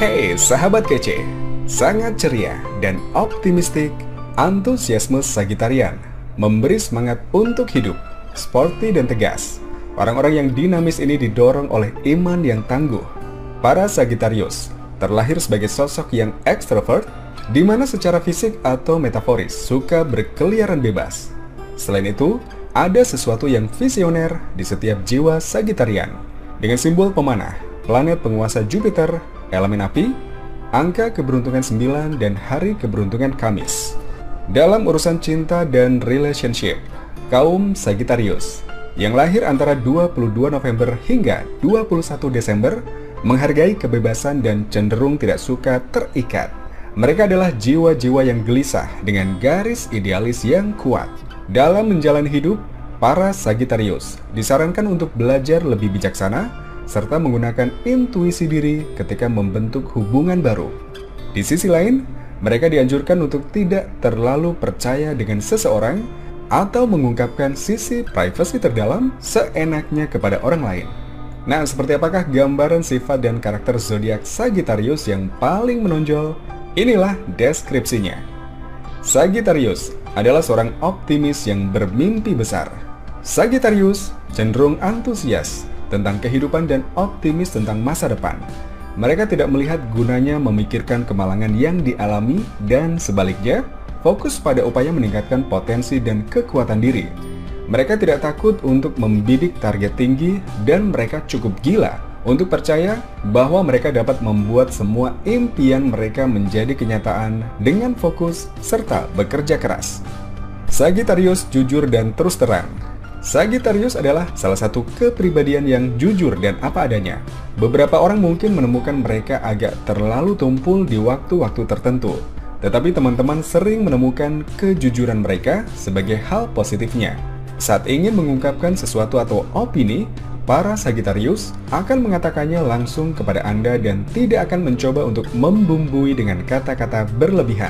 Hey sahabat kece, sangat ceria dan optimistik, antusiasme Sagitarian memberi semangat untuk hidup, sporty dan tegas. Orang-orang yang dinamis ini didorong oleh iman yang tangguh. Para Sagittarius terlahir sebagai sosok yang ekstrovert, di mana secara fisik atau metaforis suka berkeliaran bebas. Selain itu, ada sesuatu yang visioner di setiap jiwa Sagitarian. Dengan simbol pemanah, planet penguasa Jupiter, elemen api, angka keberuntungan 9 dan hari keberuntungan Kamis. Dalam urusan cinta dan relationship, kaum Sagittarius yang lahir antara 22 November hingga 21 Desember menghargai kebebasan dan cenderung tidak suka terikat. Mereka adalah jiwa-jiwa yang gelisah dengan garis idealis yang kuat. Dalam menjalani hidup, para Sagittarius disarankan untuk belajar lebih bijaksana serta menggunakan intuisi diri ketika membentuk hubungan baru. Di sisi lain, mereka dianjurkan untuk tidak terlalu percaya dengan seseorang atau mengungkapkan sisi privasi terdalam seenaknya kepada orang lain. Nah, seperti apakah gambaran sifat dan karakter zodiak Sagittarius yang paling menonjol? Inilah deskripsinya. Sagittarius adalah seorang optimis yang bermimpi besar. Sagittarius cenderung antusias tentang kehidupan dan optimis tentang masa depan. Mereka tidak melihat gunanya memikirkan kemalangan yang dialami dan sebaliknya, fokus pada upaya meningkatkan potensi dan kekuatan diri. Mereka tidak takut untuk membidik target tinggi dan mereka cukup gila untuk percaya bahwa mereka dapat membuat semua impian mereka menjadi kenyataan dengan fokus serta bekerja keras. Sagittarius jujur dan terus terang. Sagittarius adalah salah satu kepribadian yang jujur dan apa adanya. Beberapa orang mungkin menemukan mereka agak terlalu tumpul di waktu-waktu tertentu, tetapi teman-teman sering menemukan kejujuran mereka sebagai hal positifnya. Saat ingin mengungkapkan sesuatu atau opini, para Sagittarius akan mengatakannya langsung kepada Anda dan tidak akan mencoba untuk membumbui dengan kata-kata berlebihan.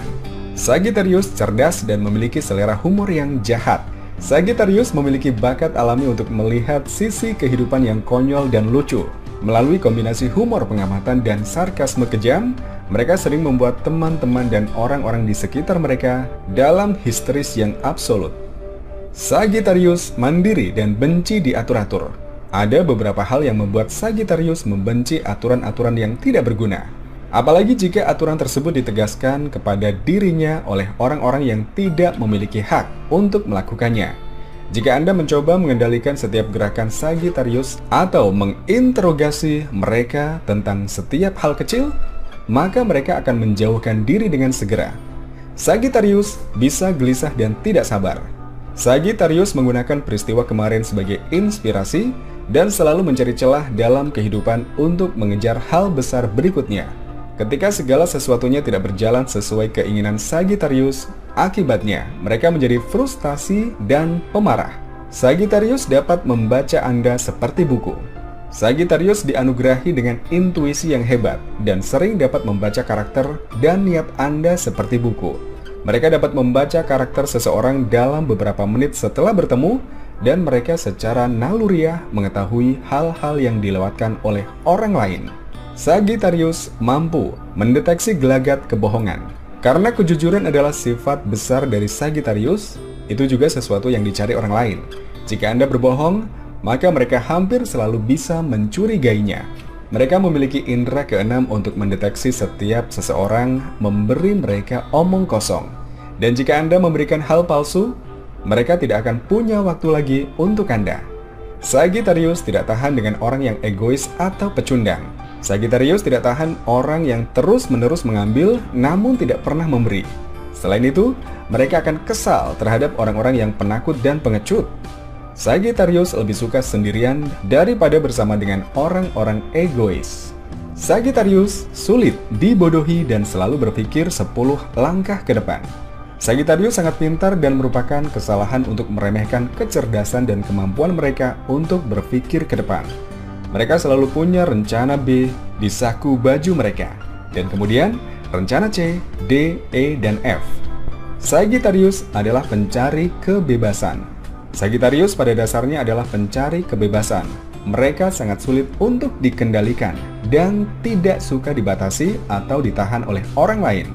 Sagittarius cerdas dan memiliki selera humor yang jahat. Sagittarius memiliki bakat alami untuk melihat sisi kehidupan yang konyol dan lucu. Melalui kombinasi humor pengamatan dan sarkasme kejam, mereka sering membuat teman-teman dan orang-orang di sekitar mereka dalam histeris yang absolut. Sagittarius mandiri dan benci diatur-atur. Ada beberapa hal yang membuat Sagittarius membenci aturan-aturan yang tidak berguna. Apalagi jika aturan tersebut ditegaskan kepada dirinya oleh orang-orang yang tidak memiliki hak untuk melakukannya. Jika Anda mencoba mengendalikan setiap gerakan Sagittarius atau menginterogasi mereka tentang setiap hal kecil, maka mereka akan menjauhkan diri dengan segera. Sagittarius bisa gelisah dan tidak sabar. Sagittarius menggunakan peristiwa kemarin sebagai inspirasi dan selalu mencari celah dalam kehidupan untuk mengejar hal besar berikutnya. Ketika segala sesuatunya tidak berjalan sesuai keinginan Sagittarius, akibatnya mereka menjadi frustasi dan pemarah. Sagittarius dapat membaca Anda seperti buku. Sagittarius dianugerahi dengan intuisi yang hebat dan sering dapat membaca karakter dan niat Anda seperti buku. Mereka dapat membaca karakter seseorang dalam beberapa menit setelah bertemu dan mereka secara naluriah mengetahui hal-hal yang dilewatkan oleh orang lain. Sagittarius mampu mendeteksi gelagat kebohongan. Karena kejujuran adalah sifat besar dari Sagittarius, itu juga sesuatu yang dicari orang lain. Jika Anda berbohong, maka mereka hampir selalu bisa mencurigainya. Mereka memiliki indera keenam untuk mendeteksi setiap seseorang memberi mereka omong kosong. Dan jika Anda memberikan hal palsu, mereka tidak akan punya waktu lagi untuk Anda. Sagittarius tidak tahan dengan orang yang egois atau pecundang. Sagittarius tidak tahan orang yang terus-menerus mengambil namun tidak pernah memberi. Selain itu, mereka akan kesal terhadap orang-orang yang penakut dan pengecut. Sagittarius lebih suka sendirian daripada bersama dengan orang-orang egois. Sagittarius sulit dibodohi dan selalu berpikir 10 langkah ke depan. Sagittarius sangat pintar dan merupakan kesalahan untuk meremehkan kecerdasan dan kemampuan mereka untuk berpikir ke depan. Mereka selalu punya rencana B di saku baju mereka, dan kemudian rencana C, D, E, dan F. Sagittarius adalah pencari kebebasan. Sagittarius pada dasarnya adalah pencari kebebasan. Mereka sangat sulit untuk dikendalikan dan tidak suka dibatasi atau ditahan oleh orang lain.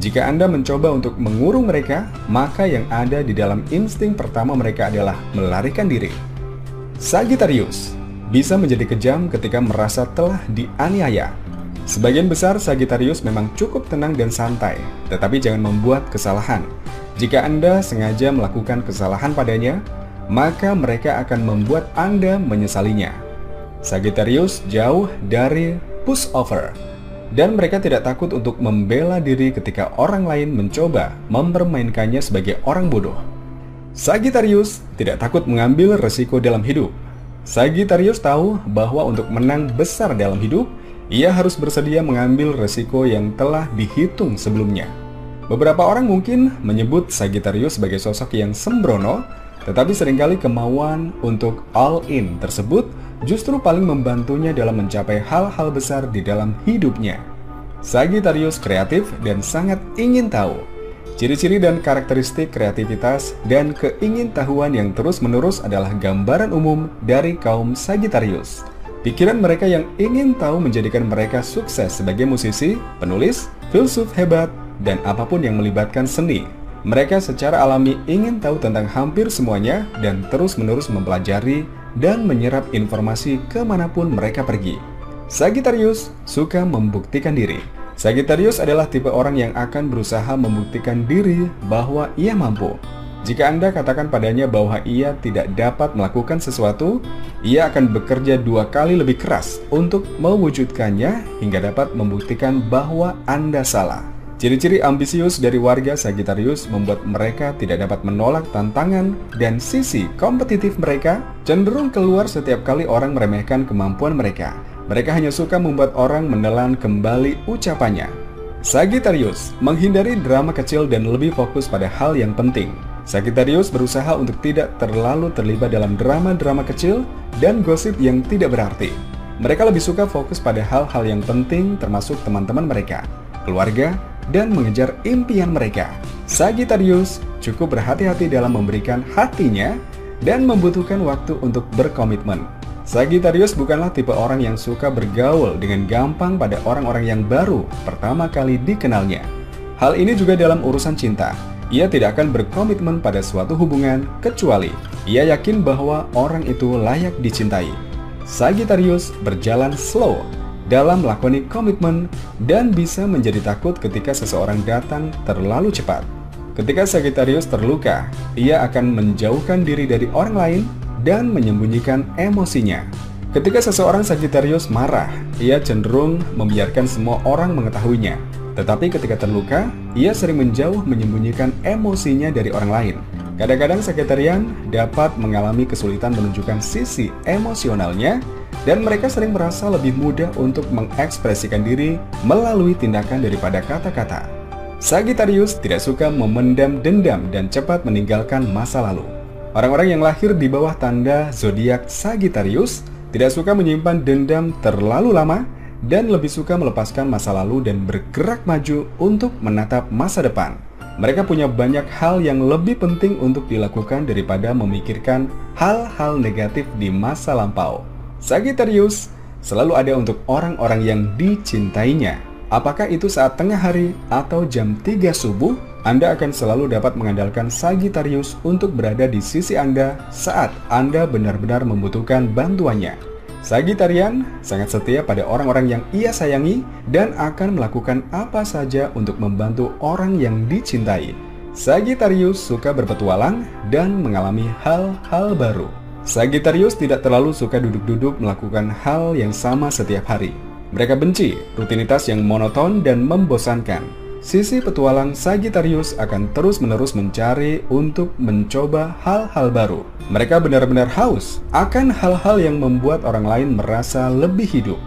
Jika Anda mencoba untuk mengurung mereka, maka yang ada di dalam insting pertama mereka adalah melarikan diri. Sagittarius bisa menjadi kejam ketika merasa telah dianiaya. Sebagian besar Sagittarius memang cukup tenang dan santai, tetapi jangan membuat kesalahan. Jika Anda sengaja melakukan kesalahan padanya, maka mereka akan membuat Anda menyesalinya. Sagittarius jauh dari pushover, dan mereka tidak takut untuk membela diri ketika orang lain mencoba mempermainkannya sebagai orang bodoh. Sagittarius tidak takut mengambil resiko dalam hidup. Sagittarius tahu bahwa untuk menang besar dalam hidup, ia harus bersedia mengambil resiko yang telah dihitung sebelumnya. Beberapa orang mungkin menyebut Sagittarius sebagai sosok yang sembrono, tetapi seringkali kemauan untuk all in tersebut justru paling membantunya dalam mencapai hal-hal besar di dalam hidupnya. Sagittarius kreatif dan sangat ingin tahu. Ciri-ciri dan karakteristik kreativitas dan keingintahuan yang terus-menerus adalah gambaran umum dari kaum Sagittarius. Pikiran mereka yang ingin tahu menjadikan mereka sukses sebagai musisi, penulis, filsuf hebat, dan apapun yang melibatkan seni. Mereka secara alami ingin tahu tentang hampir semuanya dan terus-menerus mempelajari dan menyerap informasi kemanapun mereka pergi. Sagittarius suka membuktikan diri. Sagittarius adalah tipe orang yang akan berusaha membuktikan diri bahwa ia mampu. Jika Anda katakan padanya bahwa ia tidak dapat melakukan sesuatu, ia akan bekerja 2 kali lebih keras untuk mewujudkannya hingga dapat membuktikan bahwa Anda salah. Ciri-ciri ambisius dari warga Sagittarius membuat mereka tidak dapat menolak tantangan dan sisi kompetitif mereka cenderung keluar setiap kali orang meremehkan kemampuan mereka. Mereka hanya suka membuat orang menelan kembali ucapannya. Sagittarius menghindari drama kecil dan lebih fokus pada hal yang penting. Sagittarius berusaha untuk tidak terlalu terlibat dalam drama-drama kecil dan gosip yang tidak berarti. Mereka lebih suka fokus pada hal-hal yang penting termasuk teman-teman mereka, keluarga, dan mengejar impian mereka. Sagittarius cukup berhati-hati dalam memberikan hatinya dan membutuhkan waktu untuk berkomitmen. Sagittarius bukanlah tipe orang yang suka bergaul dengan gampang pada orang-orang yang baru pertama kali dikenalnya. Hal ini juga dalam urusan cinta. Ia tidak akan berkomitmen pada suatu hubungan kecuali ia yakin bahwa orang itu layak dicintai. Sagittarius berjalan slow dalam melakoni komitmen dan bisa menjadi takut ketika seseorang datang terlalu cepat. Ketika Sagittarius terluka, ia akan menjauhkan diri dari orang lain dan menyembunyikan emosinya. Ketika seseorang Sagittarius marah, ia cenderung membiarkan semua orang mengetahuinya. Tetapi ketika terluka, ia sering menjauh menyembunyikan emosinya dari orang lain. Kadang-kadang Sagittarian dapat mengalami kesulitan menunjukkan sisi emosionalnya, dan mereka sering merasa lebih mudah untuk mengekspresikan diri melalui tindakan daripada kata-kata. Sagittarius tidak suka memendam dendam dan cepat meninggalkan masa lalu. Orang-orang yang lahir di bawah tanda zodiak Sagittarius tidak suka menyimpan dendam terlalu lama dan lebih suka melepaskan masa lalu dan bergerak maju untuk menatap masa depan. Mereka punya banyak hal yang lebih penting untuk dilakukan daripada memikirkan hal-hal negatif di masa lampau. Sagittarius selalu ada untuk orang-orang yang dicintainya. Apakah itu saat tengah hari atau jam 3 subuh, Anda akan selalu dapat mengandalkan Sagittarius untuk berada di sisi Anda saat Anda benar-benar membutuhkan bantuannya. Sagittarian sangat setia pada orang-orang yang ia sayangi dan akan melakukan apa saja untuk membantu orang yang dicintai. Sagittarius suka berpetualang dan mengalami hal-hal baru. Sagittarius tidak terlalu suka duduk-duduk melakukan hal yang sama setiap hari. Mereka benci rutinitas yang monoton dan membosankan. Sisi petualang Sagittarius akan terus-menerus mencari untuk mencoba hal-hal baru. Mereka benar-benar haus akan hal-hal yang membuat orang lain merasa lebih hidup.